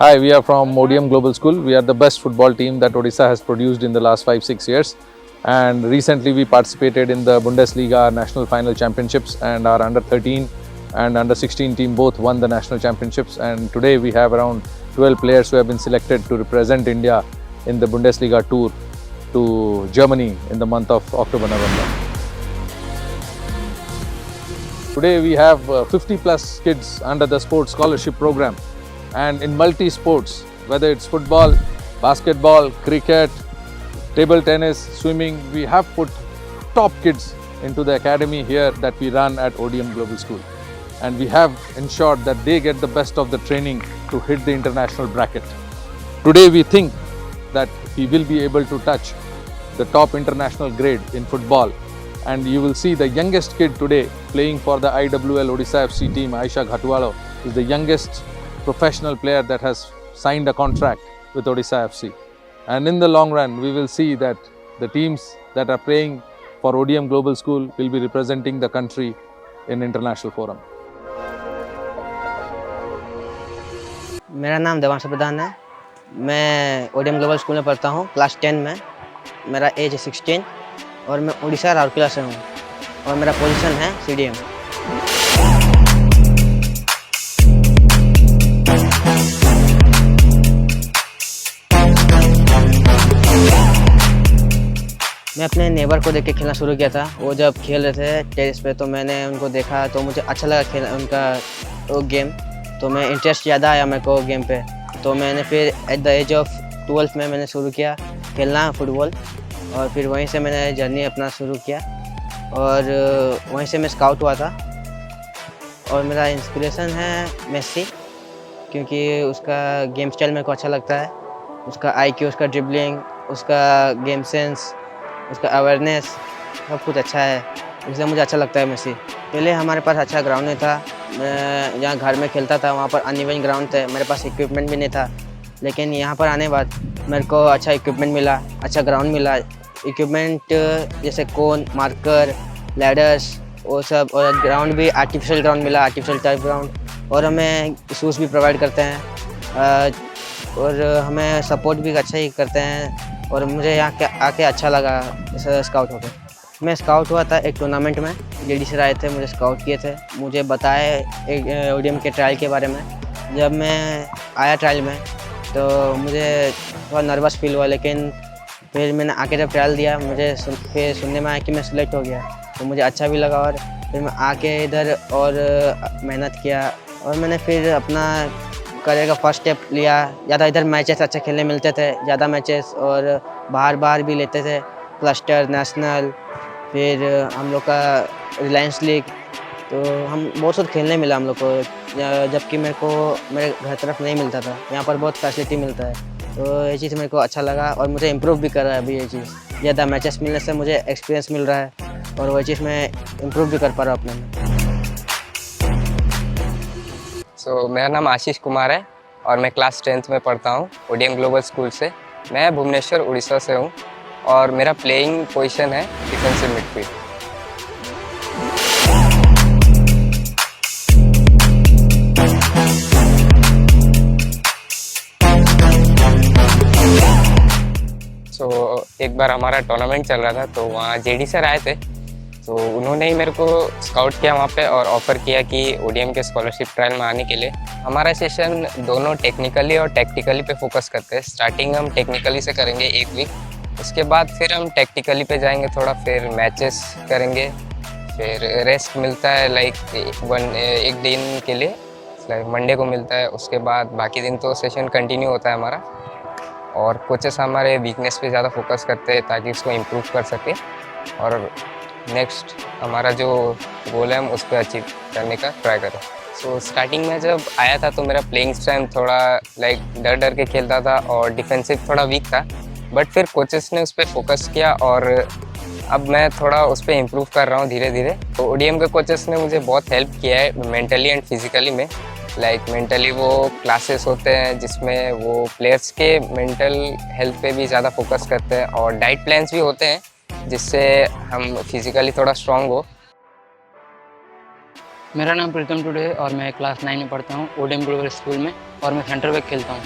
Hi, we are from ODM Global School. We are the best football team that Odisha has produced in the last 5-6 years. And recently we participated in the Bundesliga National Final Championships, and our under 13 and under 16 team both won the national championships. And today we have around 12 players who have been selected to represent India in the Bundesliga tour to Germany in the month of October-November. Today we have 50 plus kids under the sports scholarship program, and in multi-sports, whether it's football, basketball, cricket, table tennis, swimming, we have put top kids into the academy here that we run at ODM Global School. And we have ensured that they get the best of the training to hit the international bracket. Today we think that we will be able to touch the top international grade in football. And you will see the youngest kid today playing for the IWL Odisha FC team, Aisha Ghatwalo, is the youngest professional player that has signed a contract with Odisha FC. And in the long run, we will see that the teams that are playing for ODM Global School will be representing the country in international forum. मेरा नाम देवांश प्रधान है। मैं ODM global school में पढ़ता हूँ, class 10 में। मेरा as है 16 और मैं उड़ीसा राउरकेला से हूँ और मेरा पोजीशन है CDM। मैं अपने नेबर को देख के खेलना शुरू किया था। वो जब खेल रहे थे टेरिस पे तो मैंने उनको देखा तो मुझे अच्छा लगा खेलना उनका वो गेम, तो मैं इंटरेस्ट ज़्यादा आया मेरे को गेम पे। तो मैंने फिर एट द एज ऑफ 12 में मैंने शुरू किया खेलना फुटबॉल, और फिर वहीं से मैंने जर्नी अपना शुरू किया और वहीं से मैं स्काउट हुआ था। और मेरा इंस्पिरेशन है मेसी, क्योंकि उसका गेम स्टाइल मेरे को अच्छा लगता है। उसका IQ, उसका ड्रिबलिंग, उसका गेम सेंस, उसका अवेयरनेस, सब कुछ अच्छा है, इसलिए मुझे अच्छा लगता है मेसी। पहले हमारे पास अच्छा ग्राउंड नहीं था। मैं जहाँ घर में खेलता था वहाँ पर अनइवन ग्राउंड थे, मेरे पास इक्विपमेंट भी नहीं था। लेकिन यहाँ पर आने के बाद मेरे को अच्छा इक्विपमेंट मिला, अच्छा ग्राउंड मिला। इक्विपमेंट जैसे कोन, मार्कर, लैडर्स, वो सब, और ग्राउंड भी आर्टिफिशियल ग्राउंड मिला, आर्टिफिशियल टाइप ग्राउंड। और हमें शूज़ भी प्रोवाइड करते हैं और हमें सपोर्ट भी अच्छा ही करते हैं। और मुझे यहाँ आके अच्छा लगा स्काउट होकर। मैं स्काउट हुआ था एक टूर्नामेंट में, DD सर आए थे, मुझे स्काउट किए थे, मुझे बताए एक ODM के ट्रायल के बारे में। जब मैं आया ट्रायल में तो मुझे थोड़ा नर्वस फील हुआ, लेकिन फिर मैंने आके जब ट्रायल दिया मुझे फिर सुनने में आया कि मैं सिलेक्ट हो गया, तो मुझे अच्छा भी लगा। और फिर मैं आके इधर और मेहनत किया और मैंने फिर अपना करियर का फर्स्ट स्टेप लिया। ज़्यादा इधर मैचेस अच्छा खेलने मिलते थे, ज़्यादा मैचेस, और बाहर भी लेते थे, क्लस्टर, नेशनल, फिर हम लोग का रिलायंस लीग। तो हम बहुत कुछ खेलने मिला हम लोग को, जबकि मेरे को मेरे घर तरफ नहीं मिलता था। यहाँ पर बहुत फैसिलिटी मिलता है, तो ये चीज़ मेरे को अच्छा लगा और मुझे इम्प्रूव भी कर रहा है अभी ये चीज़। ज़्यादा मैचेस मिलने से मुझे एक्सपीरियंस मिल रहा है और वही चीज़ मैं इम्प्रूव भी कर पा रहा हूँ अपने में। मेरा नाम आशीष कुमार है और मैं क्लास 10th में पढ़ता हूँ ODM ग्लोबल स्कूल से। मैं भुवनेश्वर उड़ीसा से हूँ और मेरा प्लेइंग पोजीशन है डिफेंसिव मिडफील्ड। एक बार हमारा टूर्नामेंट चल रहा था तो वहाँ JD सर आए थे, तो उन्होंने ही मेरे को स्काउट किया वहाँ पे और ऑफ़र किया कि ODM के स्कॉलरशिप ट्रायल में आने के लिए। हमारा सेशन दोनों टेक्निकली और टैक्टिकली पे फोकस करते हैं। स्टार्टिंग हम टेक्निकली से करेंगे 1 वीक, उसके बाद फिर हम टैक्टिकली पे जाएंगे थोड़ा, फिर मैचेस करेंगे, फिर रेस्ट मिलता है एक दिन के लिए, मंडे को मिलता है। उसके बाद बाकी दिन तो सेशन कंटिन्यू होता है हमारा, और कोचेस हमारे वीकनेस पे ज़्यादा फोकस करते हैं ताकि इसको इम्प्रूव कर सके और नेक्स्ट हमारा जो गोल है हम उस पर अचीव करने का ट्राई करें। स्टार्टिंग में जब आया था तो मेरा प्लेइंग स्टाइल थोड़ा डर के खेलता था और डिफेंसिव थोड़ा वीक था, बट फिर कोचेस ने उस पर फोकस किया और अब मैं थोड़ा उस पर इम्प्रूव कर रहा हूँ धीरे धीरे। तो ODM के कोचेस ने मुझे बहुत हेल्प किया है मेंटली एंड फिजिकली में। मेंटली वो क्लासेस होते हैं जिसमें वो प्लेयर्स के मेंटल हेल्थ पे भी ज़्यादा फोकस करते हैं, और डाइट प्लान्स भी होते हैं जिससे हम फिज़िकली थोड़ा स्ट्रॉन्ग हो। मेरा नाम प्रीतम टुडे है और मैं क्लास 9 में पढ़ता हूँ ओडियम ग्लोबल स्कूल में और मैं सेंटर बैक खेलता हूँ।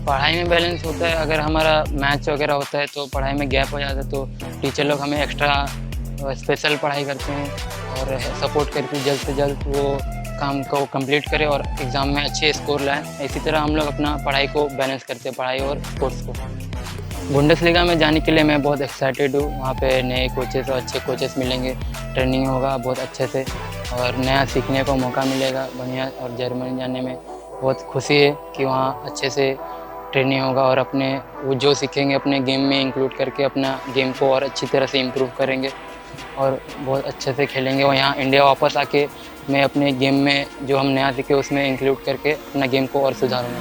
पढ़ाई में बैलेंस होता है, अगर हमारा मैथ्स वगैरह होता है तो पढ़ाई में गैप हो जाता है तो टीचर लोग हमें एक्स्ट्रा स्पेशल पढ़ाई करते हैं और सपोर्ट करके जल्द से जल्द वो काम को कंप्लीट करें और एग्ज़ाम में अच्छे स्कोर लाएं। इसी तरह हम लोग अपना पढ़ाई को बैलेंस करते हैं, पढ़ाई और स्पोर्ट्स को। बुंडेसलीगा में जाने के लिए मैं बहुत एक्साइटेड हूँ। वहाँ पे नए कोचेस और अच्छे कोचेस मिलेंगे, ट्रेनिंग होगा बहुत अच्छे से और नया सीखने को मौका मिलेगा बढ़िया। और जर्मनी जाने में बहुत खुशी है कि वहाँ अच्छे से ट्रेनिंग होगा और अपने वो जो सीखेंगे अपने गेम में इंक्लूड करके अपना गेम को और अच्छी तरह से इम्प्रूव करेंगे और बहुत अच्छे से खेलेंगे। और यहाँ इंडिया वापस आके मैं अपने गेम में जो हम नया सीखे उसमें इंक्लूड करके अपना गेम को और सुधारूँगा।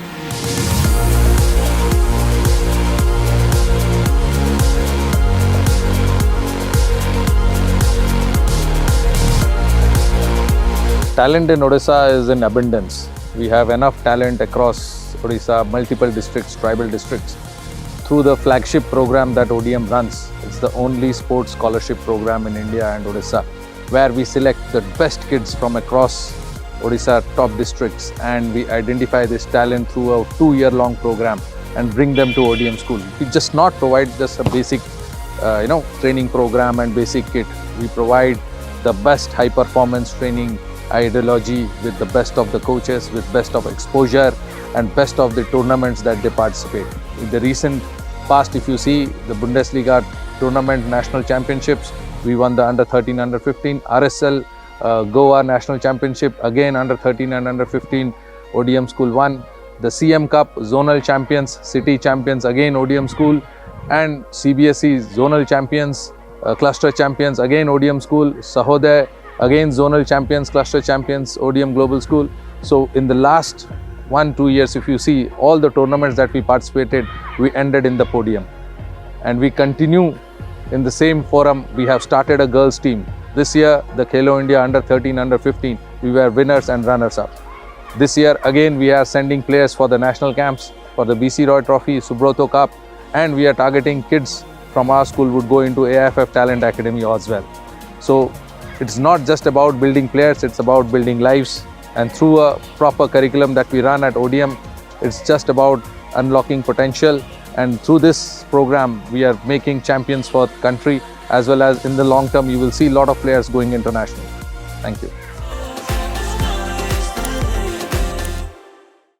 Talent in Odisha is in abundance. We have enough talent across Odisha, multiple districts, tribal districts. Through the flagship program that ODM runs, it's the only sports scholarship program in India and Odisha, where we select the best kids from across Odisha top districts and we identify this talent through a 2-year-long program and bring them to ODM school. We just not provide just a basic, training program and basic kit. We provide the best high-performance training ideology with the best of the coaches, with best of exposure and best of the tournaments that they participate. In the recent past, if you see the Bundesliga tournament national championships, we won the under 13, under 15, RSL Goa national championship, again under 13 and under 15, ODM school won. The CM Cup zonal champions, city champions, again ODM school, and CBSE zonal champions, cluster champions, again ODM school, Sahodaya, again zonal champions, cluster champions, ODM global school. So in the last 1-2 years, if you see all the tournaments that we participated, we ended in the podium. And we continue in the same forum. We have started a girls team. This year, the Khelo India under 13, under 15, we were winners and runners up. This year, again, we are sending players for the national camps, for the BC Roy Trophy, Subroto Cup, and we are targeting kids from our school would go into AIFF Talent Academy as well. So it's not just about building players, it's about building lives. And through a proper curriculum that we run at ODM, it's just about unlocking potential. And through this program, we are making champions for the country, as well as in the long term, you will see a lot of players going international. Thank you.